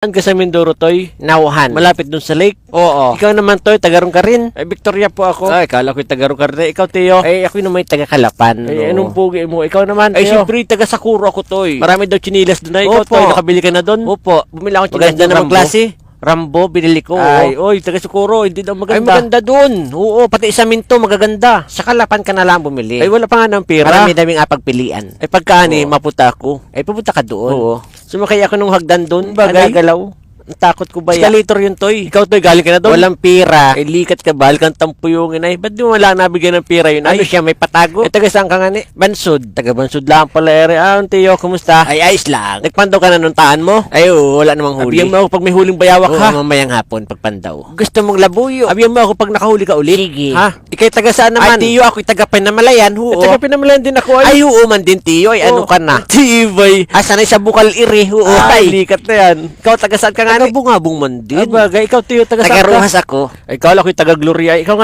Saan ka sa Mindoro, Toy? Nauhan. Malapit dun sa lake? Oo. Ikaw naman, Toy, tagarong ka rin? Ay, Victoria po ako. Ay, kala ko'y tagarong ka rin. Ikaw, Teo? Ay, ako naman taga Kalapan. Ay, no? anong pugi mo? Ikaw naman, Ay, Teo? siyempre, taga Sakuro ako, Toy. Marami daw chinilas doon na. Ikaw, Opo. Toy, nakabili ka na doon? Opo, bumili ako Maganda naman klase. Rambo, binili ko. Ay, oy, taga Socorro, hindi daw maganda. Ay, maganda dun. Oo, pati sa Minto, magaganda. Sa Kalapan ka na lang bumili. Ay, wala pa nga ng pera. Marami daming apagpilian. Ay, pagkaani, Oo. maputa ako. Ay, pupunta ka doon. Oo. Sumakay ako nung hagdan doon. Bagay. Galaw. Ang takot ko ba yan? Escalator yun, Toy. Ikaw, Toy, galing ka na doon? Walang pira. Ay, likat ka, bahal kang tampuyungin. Ay, ba't di mo wala nabigyan ng pera yun? Ano Ay, siya, may patago? ay, taga saan ka nga ni? Bansod. Taga Bansud lang pala, ere. Ah, Teo, kumusta? Ay, ayos lang. Nagpandaw ka na nung taan mo? Ay, oo, wala namang huli. Abiyan mo ako pag may huling bayawak, Oo, ha? mamayang hapon, pagpandaw. Gusto mong labuyo? Abiyan mo ako pag nakahuli ka ulit. Sige. Ha? Ikay taga saan Ay, naman? tiyo, ako'y taga Pinamalayan, Ay, oo. taga Pinamalayan din ako, ay. Ay, oo man din, tiyo. Ay, ano Oo. ka na? Tibay. Ah, sanay sa bukal iri, oo. Ay, Ay, likat na yan. Ikaw, taga saan ka nga taga ni? Bungabong man Ah, din. bagay, ikaw, Teo, taga saan Taga ka? Rojas ako. Ay, kala ko'y taga Gloria. Ikaw nga,